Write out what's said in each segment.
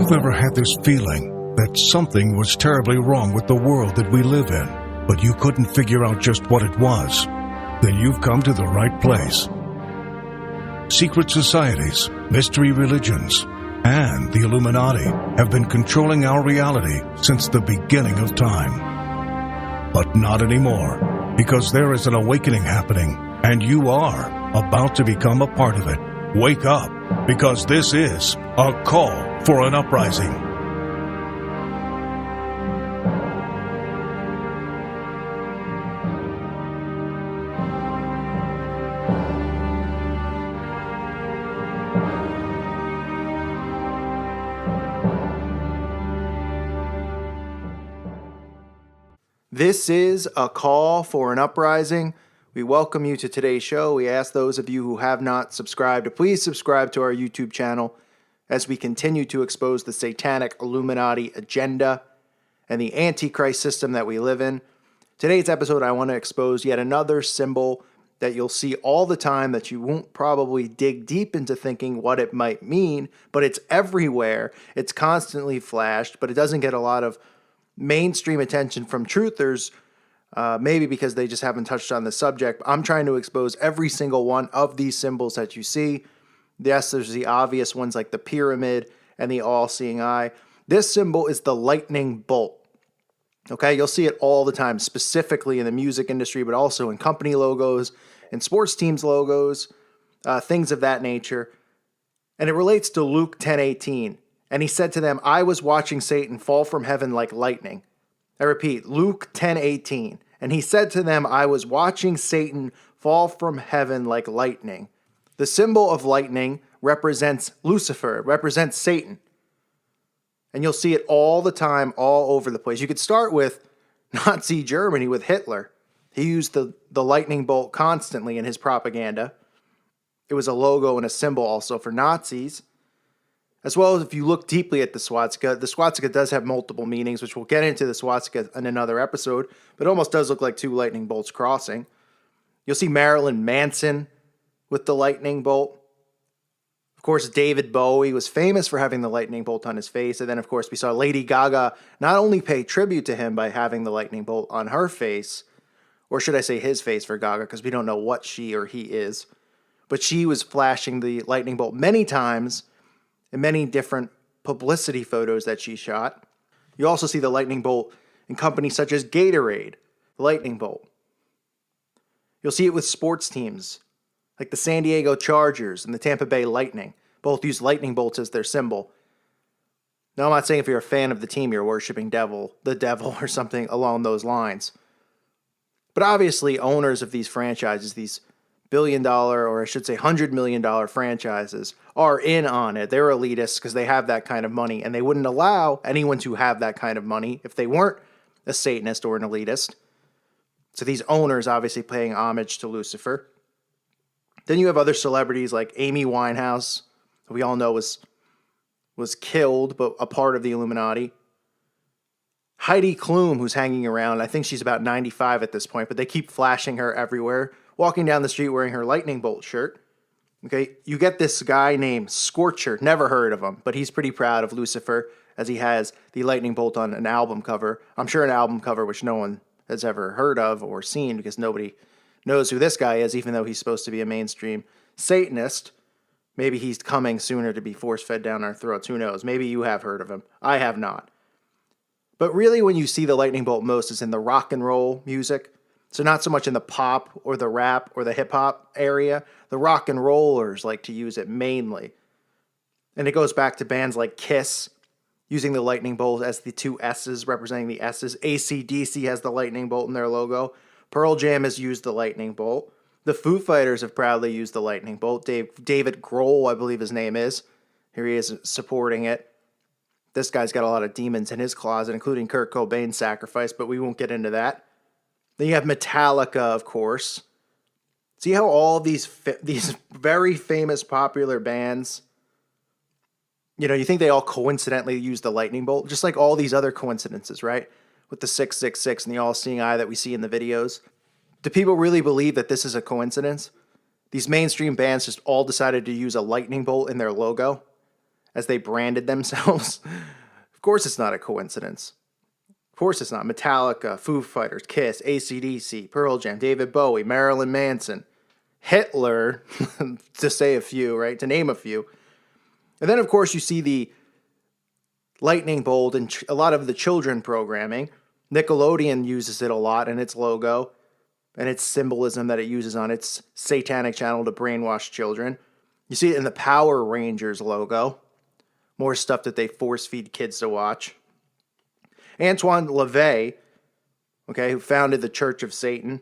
you've ever had this feeling that something was terribly wrong with the world that we live in, but you couldn't figure out just what it was, then you've come to the right place. Secret societies, mystery religions, and the Illuminati have been controlling our reality since the beginning of time. But not anymore, because there is an awakening happening, and you are about to become a part of it. Wake up, because this is a call for an uprising. This is a call for an uprising. We welcome you to today's show. We ask those of you who have not subscribed to please subscribe to our YouTube channel as we continue to expose the satanic Illuminati agenda and the Antichrist system that we live in. Today's episode, I want to expose yet another symbol that you'll see all the time that you won't probably dig deep into thinking what it might mean, but it's everywhere. It's constantly flashed, but it doesn't get a lot of mainstream attention from truthers, maybe because they just haven't touched on the subject. I'm trying to expose every single one of these symbols that you see. Yes, there's the obvious ones like the pyramid and the all-seeing eye. This symbol is the lightning bolt. Okay, you'll see it all the time, specifically in the music industry, but also in company logos and sports teams logos, things of that nature. And it relates to Luke 10:18. And he said to them, I was watching Satan fall from heaven like lightning. I repeat, Luke 10:18. And he said to them, I was watching Satan fall from heaven like lightning. The symbol of lightning represents Lucifer, it represents Satan. And you'll see it all the time, all over the place. You could start with Nazi Germany with Hitler. He used the lightning bolt constantly in his propaganda. It was a logo and a symbol also for Nazis. As well as if you look deeply at the swastika does have multiple meanings, which we'll get into the swastika in another episode, but it almost does look like two lightning bolts crossing. You'll see Marilyn Manson with the lightning bolt. Of course, David Bowie was famous for having the lightning bolt on his face, and then of course we saw Lady Gaga not only pay tribute to him by having the lightning bolt on her face, or should I say his face for Gaga, because we don't know what she or he is, but she was flashing the lightning bolt many times in many different publicity photos that she shot. You also see the lightning bolt in companies such as Gatorade, the lightning bolt. You'll see it with sports teams like the San Diego Chargers and the Tampa Bay Lightning. Both use lightning bolts as their symbol. Now, I'm not saying if you're a fan of the team, you're worshiping the devil or something along those lines. But obviously, owners of these franchises, these billion-dollar, or I should say $100 million franchises, are in on it. They're elitists because they have that kind of money, and they wouldn't allow anyone to have that kind of money if they weren't a Satanist or an elitist. So these owners obviously paying homage to Lucifer. Then you have other celebrities like Amy Winehouse, who we all know was killed, but a part of the Illuminati. Heidi Klum, who's hanging around. I think she's about 95 at this point, but they keep flashing her everywhere, walking down the street wearing her lightning bolt shirt. Okay, you get this guy named Scorcher, never heard of him, but he's pretty proud of Lucifer as he has the lightning bolt on an album cover. I'm sure an album cover which no one has ever heard of or seen because nobody knows who this guy is, even though he's supposed to be a mainstream Satanist. Maybe he's coming sooner to be force-fed down our throats. Who knows? Maybe you have heard of him. I have not. But really when you see the lightning bolt most is in the rock and roll music. So not so much in the pop or the rap or the hip-hop area. The rock and rollers like to use it mainly. And it goes back to bands like Kiss, using the lightning bolt as the two S's representing the S's. AC/DC has the lightning bolt in their logo. Pearl Jam has used the lightning bolt. The Foo Fighters have proudly used the lightning bolt. David Grohl, I believe his name is. Here he is supporting it. This guy's got a lot of demons in his closet, including Kurt Cobain's sacrifice, but we won't get into that. Then you have Metallica, of course. See how all these very famous, popular bands, you think they all coincidentally use the lightning bolt? Just like all these other coincidences, right? With the 666 and the all-seeing eye that we see in the videos. Do people really believe that this is a coincidence? These mainstream bands just all decided to use a lightning bolt in their logo. as they branded themselves. Of course it's not a coincidence. Of course it's not. Metallica, Foo Fighters, Kiss, AC/DC, Pearl Jam, David Bowie, Marilyn Manson, Hitler, to say a few, right? To name a few. And then, of course, you see the lightning bolt and a lot of the children programming. Nickelodeon uses it a lot in its logo and its symbolism that it uses on its satanic channel to brainwash children. You see it in the Power Rangers logo. More stuff that they force feed kids to watch. Antoine LaVey, okay, who founded the Church of Satan.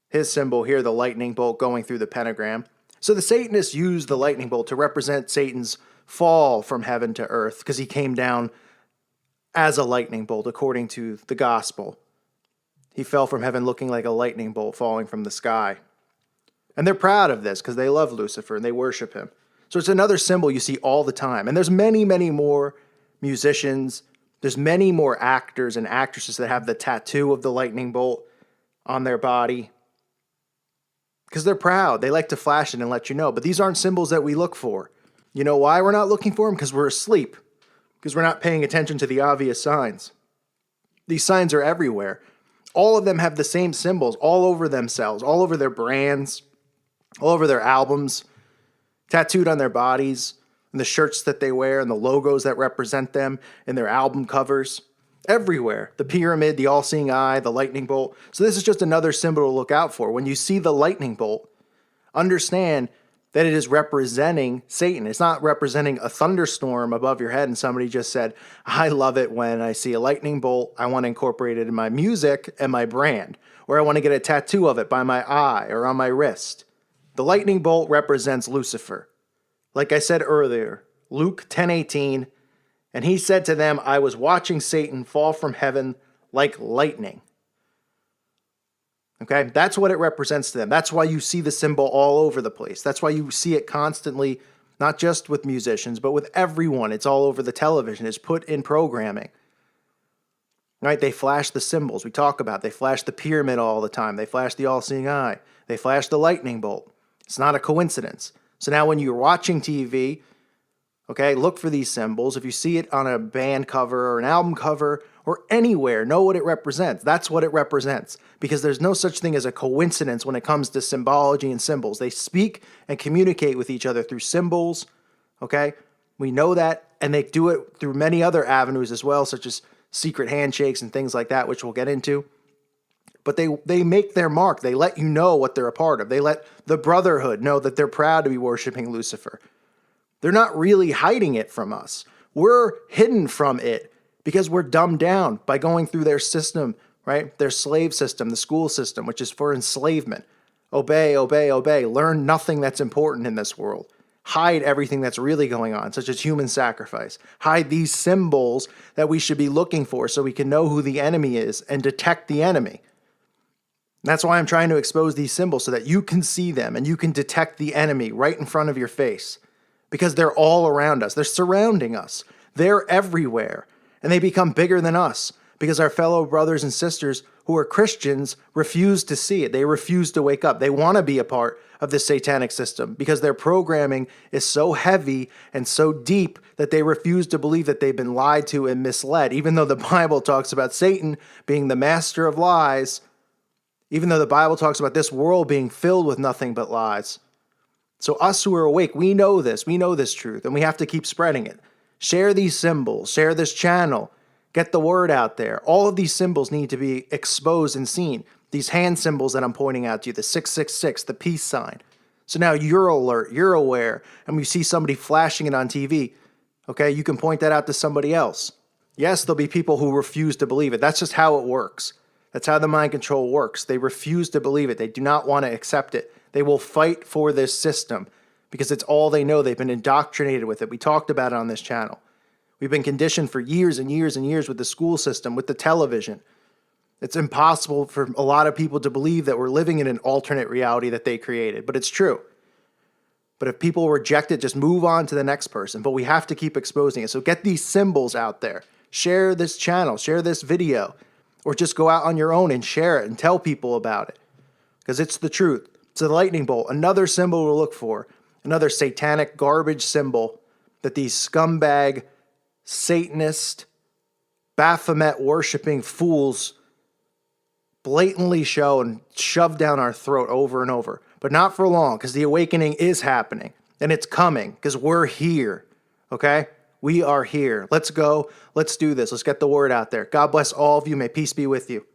His symbol here, the lightning bolt going through the pentagram. So the Satanists used the lightning bolt to represent Satan's fall from heaven to earth because he came down as a lightning bolt according to the gospel. He fell from heaven looking like a lightning bolt falling from the sky. And they're proud of this because they love Lucifer and they worship him. So it's another symbol you see all the time. And there's many, many more musicians. There's many more actors and actresses that have the tattoo of the lightning bolt on their body because they're proud. They like to flash it and let you know. But these aren't symbols that we look for. You know why we're not looking for them? Because we're asleep. Because we're not paying attention to the obvious signs. These signs are everywhere. All of them have the same symbols all over themselves, all over their brands, all over their albums, tattooed on their bodies, and the shirts that they wear, and the logos that represent them, and their album covers. Everywhere. The pyramid, the all-seeing eye, the lightning bolt. So this is just another symbol to look out for. When you see the lightning bolt, understand that it is representing Satan. It's not representing a thunderstorm above your head and somebody just said, I love it when I see a lightning bolt. I want to incorporate it in my music and my brand. Or I want to get a tattoo of it by my eye or on my wrist. The lightning bolt represents Lucifer. Like I said earlier, Luke 10:18, and he said to them, I was watching Satan fall from heaven like lightning. Okay, that's what it represents to them. That's why you see the symbol all over the place. That's why you see it constantly, not just with musicians, but with everyone. It's all over the television. It's put in programming. Right? They flash the symbols we talk about. They flash the pyramid all the time. They flash the all-seeing eye. They flash the lightning bolt. It's not a coincidence. So now when you're watching TV, okay, look for these symbols. If you see it on a band cover or an album cover or anywhere, know what it represents. That's what it represents. Because there's no such thing as a coincidence when it comes to symbology and symbols. They speak and communicate with each other through symbols, okay? We know that, and they do it through many other avenues as well, such as secret handshakes and things like that, which we'll get into. But they make their mark. They let you know what they're a part of. They let the Brotherhood know that they're proud to be worshiping Lucifer. They're not really hiding it from us. We're hidden from it because we're dumbed down by going through their system, right? Their slave system, the school system, which is for enslavement. Obey, obey, obey. Learn nothing that's important in this world. Hide everything that's really going on, such as human sacrifice. Hide these symbols that we should be looking for so we can know who the enemy is and detect the enemy. That's why I'm trying to expose these symbols so that you can see them and you can detect the enemy right in front of your face. Because they're all around us. They're surrounding us. They're everywhere. And they become bigger than us because our fellow brothers and sisters who are Christians refuse to see it. They refuse to wake up. They want to be a part of the satanic system because their programming is so heavy and so deep that they refuse to believe that they've been lied to and misled. Even though the Bible talks about Satan being the master of lies, even though the Bible talks about this world being filled with nothing but lies. So us who are awake, we know this truth, and we have to keep spreading it. Share these symbols, share this channel, get the word out there. All of these symbols need to be exposed and seen. These hand symbols that I'm pointing out to you, the 666, the peace sign. So now you're alert, you're aware, and we see somebody flashing it on TV, okay, you can point that out to somebody else. Yes, there'll be people who refuse to believe it. That's just how it works. That's how the mind control works. They refuse to believe it. They do not want to accept it. They will fight for this system because it's all they know. They've been indoctrinated with it. We talked about it on this channel. We've been conditioned for years and years and years with the school system, with the television. It's impossible for a lot of people to believe that we're living in an alternate reality that they created, but it's true. But if people reject it, just move on to the next person. But we have to keep exposing it. So get these symbols out there. Share this channel, share this video, or just go out on your own and share it and tell people about it because it's the truth. It's the lightning bolt, another symbol to look for, another satanic garbage symbol that these scumbag, Satanist, Baphomet worshiping fools blatantly show and shove down our throat over and over. But not for long, because the awakening is happening and it's coming because we're here. Okay? We are here. Let's go. Let's do this. Let's get the word out there. God bless all of you. May peace be with you.